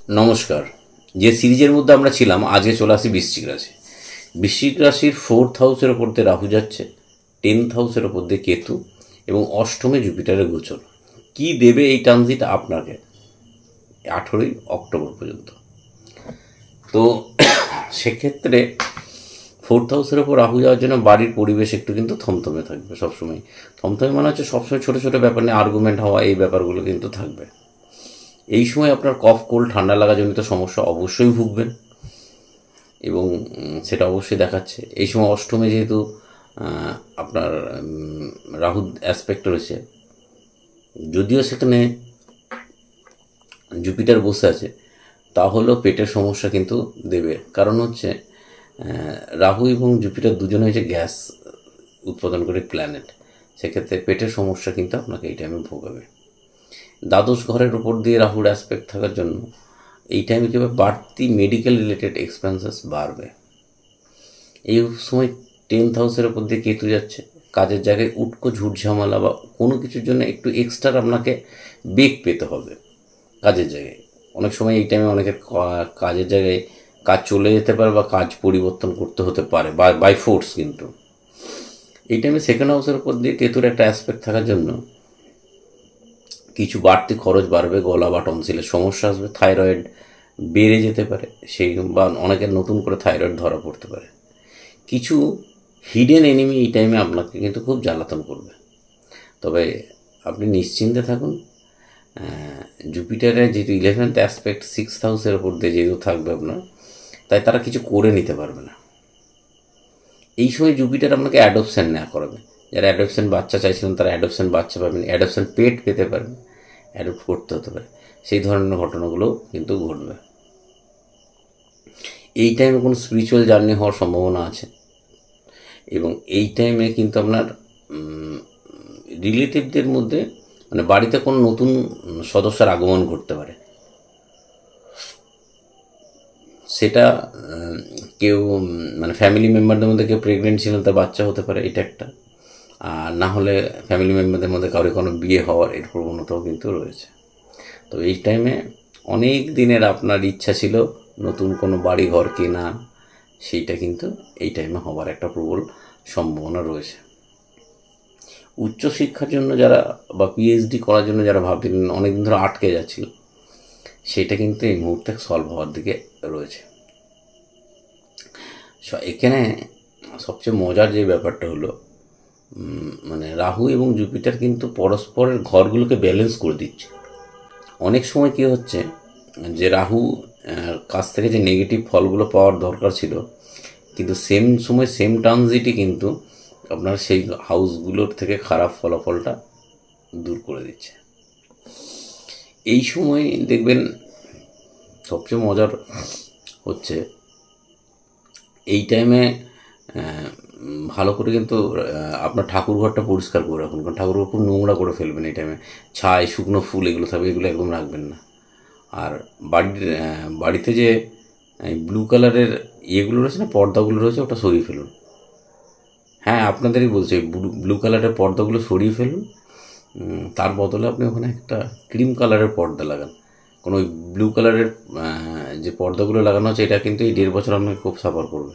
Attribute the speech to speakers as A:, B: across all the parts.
A: নমস্কার। যে সিরিজের মধ্যে আমরা ছিলাম, আজকে চলে আসি বৃশ্চিক রাশি। বৃশ্চিক রাশির 4th হাউসের ওপর দিয়ে রাহু যাচ্ছে, 10th হাউসের ওপর দিয়ে কেতু এবং অষ্টমে জুপিটারের গোচর। কি দেবে এই ট্রানজিট আপনাকে 18ই অক্টোবর পর্যন্ত? তো সেক্ষেত্রে 4th হাউসের ওপর রাহু যাওয়ার জন্য বাড়ির পরিবেশ একটু কিন্তু থমথমে থাকবে সবসময়। থমথমে মানে হচ্ছে সবসময় ছোটো ছোটো ব্যাপার নিয়ে আর্গুমেন্ট হওয়া, এই ব্যাপারগুলো কিন্তু থাকবে। এই সময় আপনার কফ, কোল্ড, ঠান্ডা লাগা জনিত সমস্যা অবশ্যই ভুগবেন এবং সেটা অবশ্যই দেখাচ্ছে। এই সময় অষ্টমে যেহেতু আপনার রাহু অ্যাসপেক্ট রয়েছে, যদিও সেখানে জুপিটার বসে আছে, তাহলেও পেটের সমস্যা কিন্তু দেবে। কারণ হচ্ছে রাহু এবং জুপিটার দুজনে হচ্ছে গ্যাস উৎপাদন করে প্ল্যানেট। সেক্ষেত্রে পেটের সমস্যা কিন্তু আপনাকে এই টাইমে ভোগাবে। দ্বাদশ ঘরের উপর দিয়ে রাহুর অ্যাসপেক্ট থাকার জন্য এই টাইমে কীভাবে বাড়তি মেডিকেল রিলেটেড এক্সপেন্সেস বাড়বে। এই সময় 10th হাউসের উপর দিয়ে কেতু যাচ্ছে, কাজের জায়গায় উটকো ঝুট ঝামেলা বা কোনো কিছুর জন্য একটু এক্সট্রা আপনাকে বেগ পেতে হবে কাজের জায়গায়। অনেক সময় এই টাইমে অনেকের কাজের জায়গায় কাজ চলে যেতে পারে বা কাজ পরিবর্তন করতে হতে পারে বাই ফোর্স। কিন্তু এই টাইমে সেকেন্ড হাউসের উপর দিয়ে কেতুর একটা অ্যাসপেক্ট থাকার জন্য কিছু বাড়তি খরচ বাড়বে, গলা বা টনসিলের সমস্যা আসবে, থাইরয়েড বেড়ে যেতে পারে, সেই বা অনেকের নতুন করে থাইরয়েড ধরা পড়তে পারে। কিছু হিডেন এনিমি এই টাইমে আপনাকে কিন্তু খুব জ্বালাতন করবে। তবে আপনি নিশ্চিন্তে থাকুন, জুপিটারের যেহেতু 11th অ্যাসপেক্ট 6th হাউসের ওপর দিয়ে যেহেতু থাকবে আপনার, তাই তারা কিছু করে নিতে পারবে না। এই সময় জুপিটার আপনাকে অ্যাডপশান নেওয়া করাবে। যারা অ্যাডপশান বাচ্চা চাইছিলেন তারা অ্যাডপশান বাচ্চা পাবেন, অ্যাডপশান পেট পেতে পারেন, অ্যাডপ্ট করতে হতে পারে। সেই ধরনের ঘটনাগুলো কিন্তু ঘটবে। এই টাইমে কোনো স্পিরিচুয়াল জার্নি হওয়ার সম্ভাবনা আছে এবং এই টাইমে কিন্তু আপনার রিলেটিভদের মধ্যে মানে বাড়িতে কোনো নতুন সদস্যের আগমন ঘটতে পারে। সেটা কেউ মানে ফ্যামিলি মেম্বারদের মধ্যে কেউ প্রেগনেন্ট ছিলেন, তার বাচ্চা হতে পারে, এটা একটা। আর না হলে ফ্যামিলি মেম্বারদের মধ্যে কারোর কোনো বিয়ে হওয়ার এর প্রবণতাও কিন্তু রয়েছে। তো এই টাইমে অনেক দিনের আপনার ইচ্ছা ছিল নতুন কোনো বাড়ি ঘর কেনা, সেইটা কিন্তু এই টাইমে হওয়ার একটা প্রবল সম্ভাবনা রয়েছে। উচ্চশিক্ষার জন্য যারা বা পিএইচডি করার জন্য যারা ভাবছিলেন, অনেকদিন ধরে আটকে যাচ্ছিল, সেটা কিন্তু এই মুহূর্তে সলভ হওয়ার দিকে রয়েছে। এখানে সবচেয়ে মজার যে ব্যাপারটা হলো, মানে রাহু এবং জুপিটার কিন্তু পরস্পরের ঘরগুলোকে ব্যালেন্স করে দিচ্ছে। অনেক সময় কী হচ্ছে যে রাহু কাছ থেকে যে নেগেটিভ ফলগুলো পাওয়ার দরকার ছিল, কিন্তু সেম সময় সেম ট্রানজিটই কিন্তু আপনার সেই হাউসগুলোর থেকে খারাপ ফলাফলটা দূর করে দিচ্ছে। এই সময় দেখবেন সবচেয়ে মজার হচ্ছে এই টাইমে ভালো করে কিন্তু আপনার ঠাকুর ঘরটা পরিষ্কার করে রাখুন, কারণ ঠাকুর ঘর খুব নোংরা করে ফেলবেন এই টাইমে। ছাই, শুকনো ফুল এগুলো থাকবে, এগুলো একদম রাখবেন না। আর বাড়িতে যে ব্লু কালারের ইয়েগুলো রয়েছে না, পর্দাগুলো রয়েছে, ওটা সরিয়ে ফেলুন। হ্যাঁ, আপনাদেরই বলছি, ব্লু কালারের পর্দাগুলো সরিয়ে ফেলুন। তার বদলে আপনি ওখানে একটা ক্রিম কালারের পর্দা লাগান। কোনো ওই ব্লু কালারের যে পর্দাগুলো লাগানো হচ্ছে, এটা কিন্তু এই 1.5 বছর আপনাকে খুব সাফার করবে।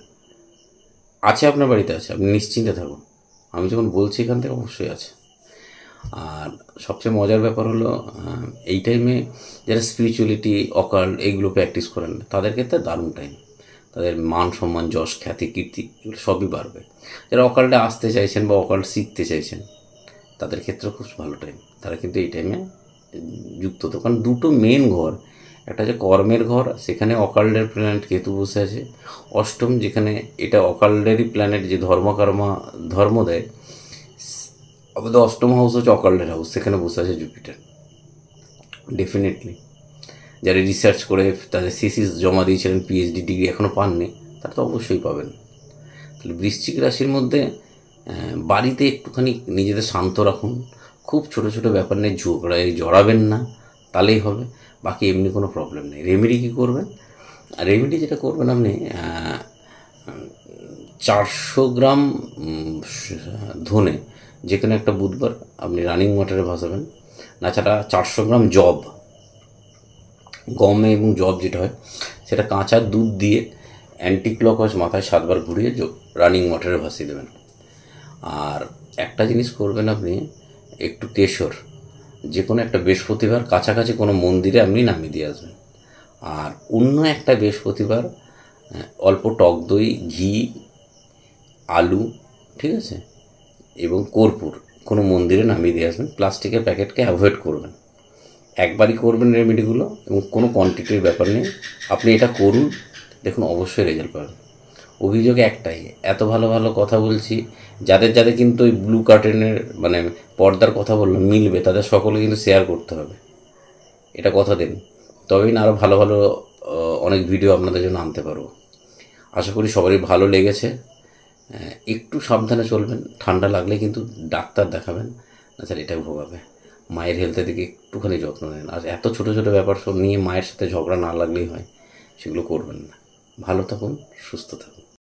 A: আছে, আপনার বাড়িতে আছে, আপনি নিশ্চিন্তে থাকুন। আমি যখন বলছি এখান থেকে অবশ্যই আছে। আর সবচেয়ে মজার ব্যাপার হলো এই টাইমে যারা স্পিরিচুয়ালিটি, অকাল্ট এইগুলো প্র্যাকটিস করেন, তাদের ক্ষেত্রে দারুণ টাইম। তাদের মান সম্মান, যশ, খ্যাতি, কীর্তি এগুলো সবই বাড়বে। যারা অকাল্টে আসতে চাইছেন বা অকাল্ট শিখতে চাইছেন, তাদের ক্ষেত্রে খুব ভালো টাইম। তারা কিন্তু এই টাইমে যুক্ত হতো, কারণ দুটো মেন ঘর, একটা হচ্ছে কর্মের ঘর, সেখানে অকাল্টের প্ল্যানেট কেতু বসে আছে। অষ্টম, যেখানে এটা অকাল্টেরই প্ল্যানেট, যে ধর্ম দেয়, আমাদের অষ্টম হাউস হচ্ছে অকাল্টের হাউস, সেখানে বসে আছে জুপিটার। ডেফিনেটলি যারা রিসার্চ করে তাদের থিসিস জমা দিয়েছিলেন, পিএইচডি ডিগ্রি এখনও পাননি, তারা তো অবশ্যই পাবেন। তাহলে বৃশ্চিক রাশির মধ্যে বাড়িতে একটুখানি নিজেদের শান্ত রাখুন, খুব ছোট ছোট ব্যাপার নিয়ে ঝগড়ায় জড়াবেন না, তাহলেই হবে। বাকি এমনি কোনো প্রবলেম নেই। রেমেডি কী করবেন? রেমেডি যেটা করবেন, আপনি 400 গ্রাম ধনে যে কোনো একটা বুধবার আপনি রানিং ওয়াটারে ভাসাবেন। তাছাড়া 400 গ্রাম জব গম এবং জব যেটা হয় সেটা কাঁচা দুধ দিয়ে অ্যান্টি ক্লকওয়াইজ মাথায় 7 বার ঘুরিয়ে রানিং ওয়াটারে ভাসিয়ে দেবেন। আর একটা জিনিস করবেন, আপনি একটু কেশর যে কোনো একটা বৃহস্পতিবার কাছাকাছি কোনো মন্দিরে আপনি নামিয়ে দিয়ে আসবেন। আর অন্য একটা বৃহস্পতিবার অল্প টক দই, ঘি, আলু, ঠিক আছে, এবং কর্পূর কোনো মন্দিরে নামিয়ে দিয়ে আসবেন। প্লাস্টিকের প্যাকেটকে অ্যাভয়েড করবেন। একবারই করবেন রেমেডিগুলো এবং কোনো কোয়ান্টিটির ব্যাপার নেই। আপনি এটা করুন, দেখুন অবশ্যই রেজাল্ট পাবেন। অভিযোগ একটাই, এত ভালো ভালো কথা বলছি, যাদের যাদের কিন্তু ওই ব্লু কার্টেনের মানে পর্দার কথা বললাম মিলবে, তাদের সকলে কিন্তু শেয়ার করতে হবে, এটা কথা দিন। তবেই না আরও ভালো ভালো অনেক ভিডিও আপনাদের জন্য আনতে পারবো। আশা করি সবারই ভালো লেগেছে। একটু সাবধানে চলবেন, ঠান্ডা লাগলে কিন্তু ডাক্তার দেখাবেন, তাছাড়া এটাই ভোগাবে। মায়ের হেলথের দিকে একটুখানি যত্ন নেন। আর এত ছোটো ছোটো ব্যাপার সব নিয়ে মায়ের সাথে ঝগড়া না লাগলেই হয়, সেগুলো করবেন না। ভালো থাকুন, সুস্থ থাকুন।